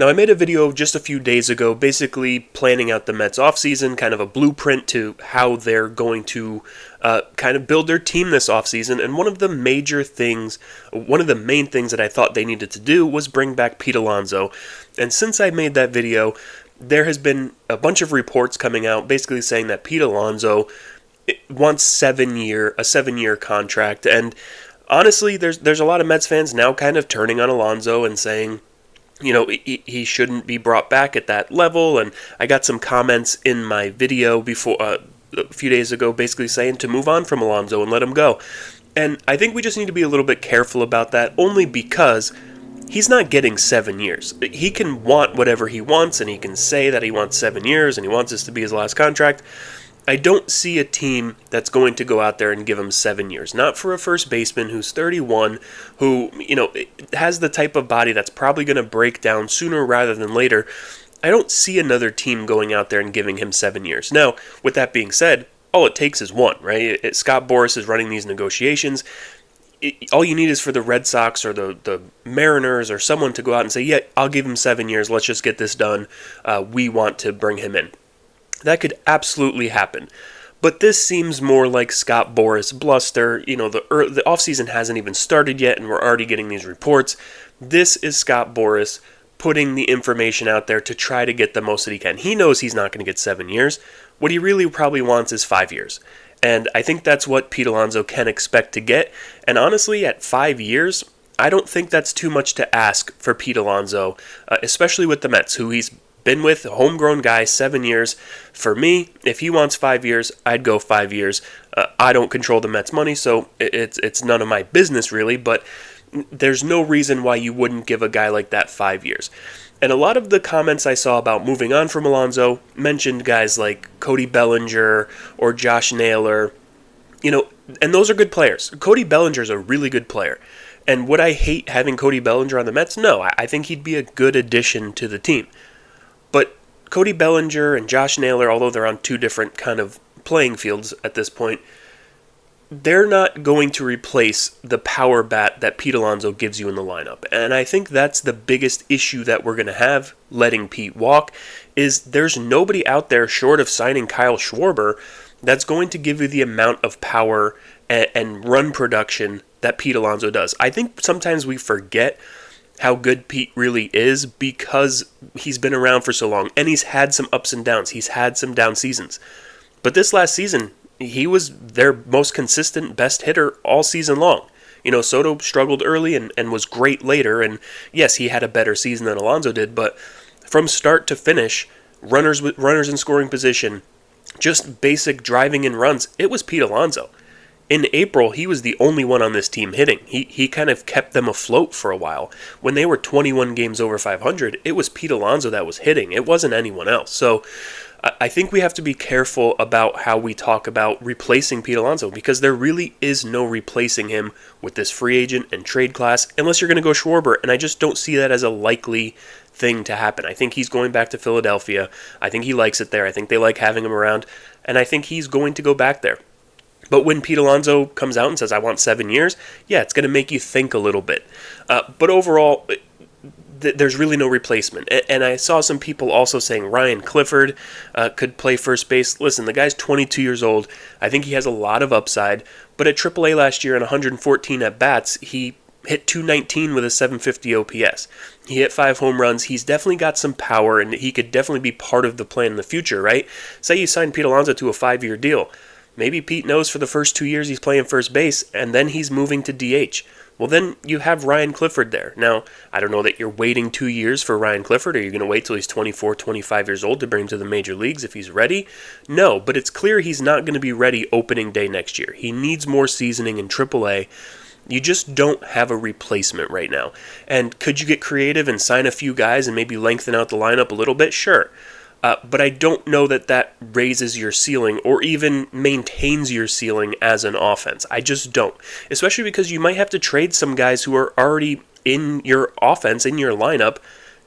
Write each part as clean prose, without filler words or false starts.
Now, I made a video just a few days ago basically planning out the Mets offseason, kind of a blueprint to how they're going to kind of build their team this offseason. And one of the main things that I thought they needed to do was bring back Pete Alonso. And since I made that video, there has been a bunch of reports coming out basically saying that Pete Alonso wants a 7-year contract. And honestly, there's a lot of Mets fans now kind of turning on Alonso and saying, he shouldn't be brought back at that level. And I got some comments in my video before a few days ago basically saying to move on from Alonso and let him go. And I think we just need to be a little bit careful about that, only because he's not getting 7 years. He can want whatever he wants, and he can say that he wants 7 years and he wants this to be his last contract. I don't see a team that's going to go out there and give him 7 years. Not for a first baseman who's 31, who, has the type of body that's probably going to break down sooner rather than later. I don't see another team going out there and giving him 7 years. Now, with that being said, all it takes is one, right? Scott Boras is running these negotiations. All you need is for the Red Sox or the Mariners or someone to go out and say, yeah, I'll give him 7 years. Let's just get this done. We want to bring him in. That could absolutely happen. But this seems more like Scott Boras bluster. The offseason hasn't even started yet, and we're already getting these reports. This is Scott Boras putting the information out there to try to get the most that he can. He knows he's not going to get 7 years. What he really probably wants is 5 years. And I think that's what Pete Alonso can expect to get. And honestly, at 5 years, I don't think that's too much to ask for Pete Alonso, especially with the Mets, who he's been with, a homegrown guy, 7 years. For me, if he wants 5 years, I'd go 5 years. I don't control the Mets' money, so it's none of my business really, but there's no reason why you wouldn't give a guy like that 5 years. And a lot of the comments I saw about moving on from Alonso mentioned guys like Cody Bellinger or Josh Naylor, and those are good players. Cody Bellinger is a really good player. And would I hate having Cody Bellinger on the Mets? No, I think he'd be a good addition to the team. But Cody Bellinger and Josh Naylor, although they're on two different kind of playing fields at this point, they're not going to replace the power bat that Pete Alonso gives you in the lineup. And I think that's the biggest issue that we're going to have letting Pete walk, is there's nobody out there short of signing Kyle Schwarber that's going to give you the amount of power and run production that Pete Alonso does. I think sometimes we forget how good Pete really is because he's been around for so long, and he's had some ups and downs. He's had some down seasons. But this last season, he was their most consistent, best hitter all season long. Soto struggled early and was great later, and yes, he had a better season than Alonso did, but from start to finish, runners in scoring position, just basic driving in runs, it was Pete Alonso. In April, he was the only one on this team hitting. He kind of kept them afloat for a while. When they were 21 games over 500, it was Pete Alonso that was hitting. It wasn't anyone else. So I think we have to be careful about how we talk about replacing Pete Alonso, because there really is no replacing him with this free agent and trade class unless you're going to go Schwarber, and I just don't see that as a likely thing to happen. I think he's going back to Philadelphia. I think he likes it there. I think they like having him around, and I think he's going to go back there. But when Pete Alonso comes out and says, I want 7 years, yeah, it's going to make you think a little bit. But overall, there's really no replacement. And I saw some people also saying Ryan Clifford could play first base. Listen, the guy's 22 years old. I think he has a lot of upside. But at AAA last year in 114 at-bats, he hit .219 with a .750 OPS. He hit 5 home runs. He's definitely got some power, and he could definitely be part of the plan in the future, right? Say you sign Pete Alonso to a 5-year deal. Maybe Pete knows for the first 2 years he's playing first base, and then he's moving to DH. Well, then you have Ryan Clifford there. Now, I don't know that you're waiting 2 years for Ryan Clifford. Are you going to wait till he's 24, 25 years old to bring him to the major leagues if he's ready? No, but it's clear he's not going to be ready opening day next year. He needs more seasoning in AAA. You just don't have a replacement right now. And could you get creative and sign a few guys and maybe lengthen out the lineup a little bit? Sure. But I don't know that raises your ceiling or even maintains your ceiling as an offense. I just don't. Especially because you might have to trade some guys who are already in your offense, in your lineup,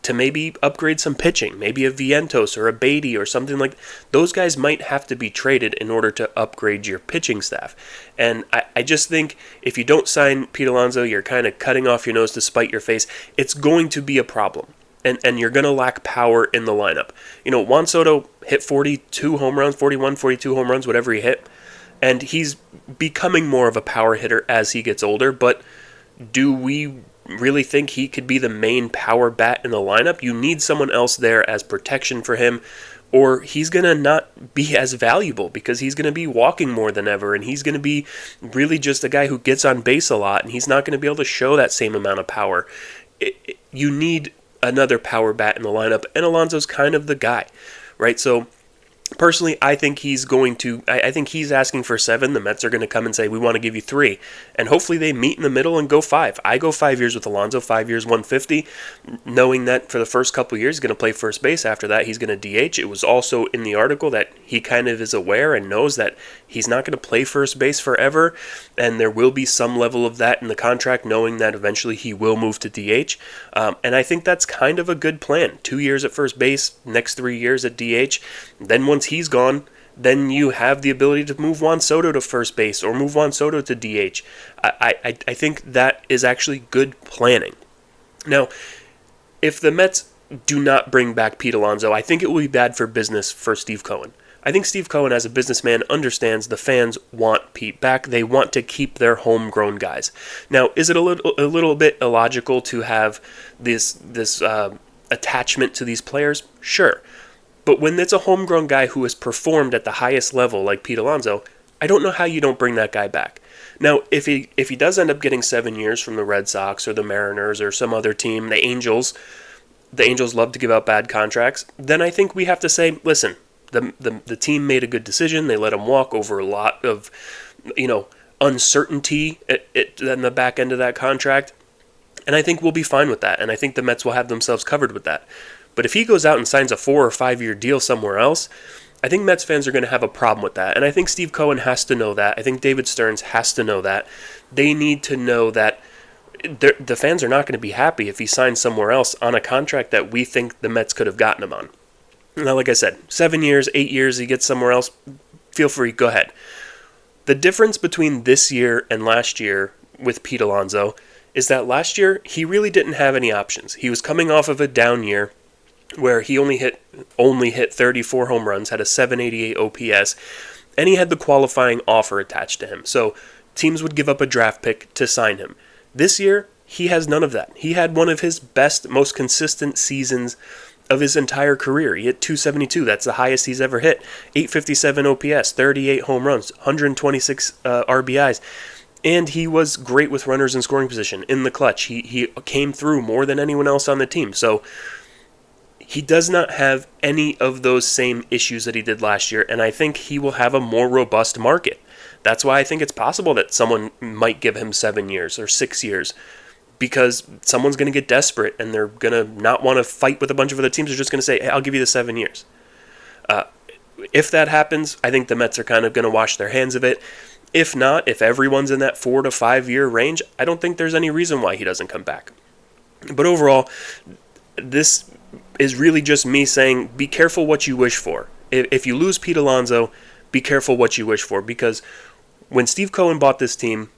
to maybe upgrade some pitching. Maybe a Vientos or a Beatty or something like that. Those guys might have to be traded in order to upgrade your pitching staff. And I just think if you don't sign Pete Alonso, you're kind of cutting off your nose to spite your face. It's going to be a problem. and you're going to lack power in the lineup. Juan Soto hit 42 home runs, 41, 42 home runs, whatever he hit, and he's becoming more of a power hitter as he gets older, but do we really think he could be the main power bat in the lineup? You need someone else there as protection for him, or he's going to not be as valuable because he's going to be walking more than ever, and he's going to be really just a guy who gets on base a lot, and he's not going to be able to show that same amount of power. You need another power bat in the lineup, and Alonso's kind of the guy, right? So personally, I think he's asking for 7. The Mets are going to come and say, we want to give you 3. And hopefully they meet in the middle and go 5. I go 5 years with Alonso, 5 years, 150, knowing that for the first couple of years he's going to play first base. After that, he's going to DH. It was also in the article that he kind of is aware and knows that he's not going to play first base forever, and there will be some level of that in the contract, knowing that eventually he will move to DH. And I think that's kind of a good plan. 2 years at first base, next 3 years at DH. Then once he's gone, then you have the ability to move Juan Soto to first base or move Juan Soto to DH. I think that is actually good planning. Now, if the Mets do not bring back Pete Alonso, I think it will be bad for business for Steve Cohen. I think Steve Cohen, as a businessman, understands the fans want Pete back. They want to keep their homegrown guys. Now, is it a little bit illogical to have this attachment to these players? Sure. But when it's a homegrown guy who has performed at the highest level, like Pete Alonso, I don't know how you don't bring that guy back. Now, if he does end up getting 7 years from the Red Sox or the Mariners or some other team, the Angels love to give out bad contracts, then I think we have to say, listen, the team made a good decision. They let him walk over a lot of, uncertainty in the back end of that contract. And I think we'll be fine with that. And I think the Mets will have themselves covered with that. But if he goes out and signs a 4 or 5 year deal somewhere else, I think Mets fans are going to have a problem with that. And I think Steve Cohen has to know that. I think David Stearns has to know that. They need to know that the fans are not going to be happy if he signs somewhere else on a contract that we think the Mets could have gotten him on. Now, like I said, 7 years, 8 years, he gets somewhere else, feel free, go ahead. The difference between this year and last year with Pete Alonso is that last year he really didn't have any options. He was coming off of a down year where he only hit 34 home runs, had a 788 OPS, and he had the qualifying offer attached to him. So teams would give up a draft pick to sign him. This year, he has none of that. He had one of his best, most consistent seasons of his entire career. He hit 272. That's the highest he's ever hit. 857 OPS, 38 home runs, 126 RBIs. And he was great with runners in scoring position in the clutch. He came through more than anyone else on the team. So he does not have any of those same issues that he did last year, and I think he will have a more robust market. That's why I think it's possible that someone might give him 7 years or 6 years, because someone's going to get desperate and they're going to not want to fight with a bunch of other teams. They're just going to say, hey, I'll give you the 7 years. If that happens, I think the Mets are kind of going to wash their hands of it. If not, if everyone's in that 4 to 5 year range, I don't think there's any reason why he doesn't come back. But overall, this is really just me saying, be careful what you wish for. If you lose Pete Alonso, be careful what you wish for, because when Steve Cohen bought this team,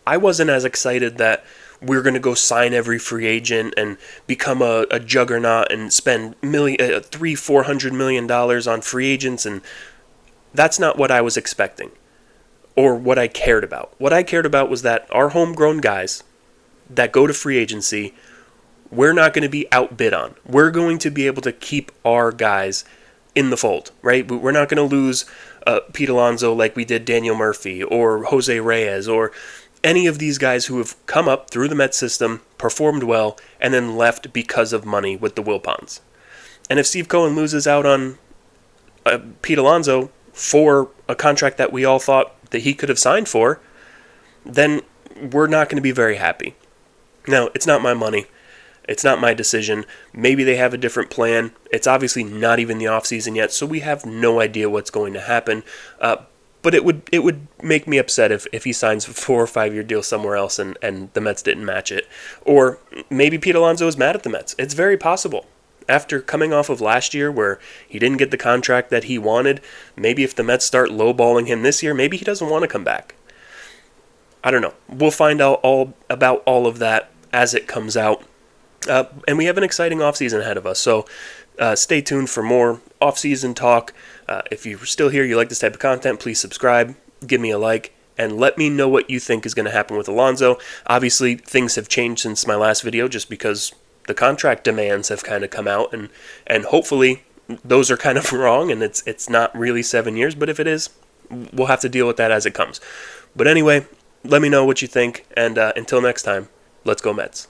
I wasn't as excited that we're going to go sign every free agent and become a juggernaut and spend $400 million on free agents, and that's not what I was expecting or what I cared about. What I cared about was that our homegrown guys that go to free agency, we're not going to be outbid on. We're going to be able to keep our guys in the fold, right? We're not going to lose Pete Alonso like we did Daniel Murphy or Jose Reyes or any of these guys who have come up through the Mets system, performed well, and then left because of money with the Wilpons. And if Steve Cohen loses out on Pete Alonso for a contract that we all thought that he could have signed for, then we're not going to be very happy. Now, it's not my money. It's not my decision. Maybe they have a different plan. It's obviously not even the offseason yet, so we have no idea what's going to happen. But it would make me upset if he signs a 4 or 5 year deal somewhere else and the Mets didn't match it. Or maybe Pete Alonso is mad at the Mets. It's very possible. After coming off of last year where he didn't get the contract that he wanted, maybe if the Mets start lowballing him this year, maybe he doesn't want to come back. I don't know. We'll find out all about all of that as it comes out. And we have an exciting offseason ahead of us, so stay tuned for more offseason talk. If you're still here, you like this type of content, please subscribe, give me a like, and let me know what you think is going to happen with Alonso. Obviously, things have changed since my last video just because the contract demands have kind of come out, and hopefully those are kind of wrong, and it's not really 7 years, but if it is, we'll have to deal with that as it comes. But anyway, let me know what you think, and until next time, let's go Mets.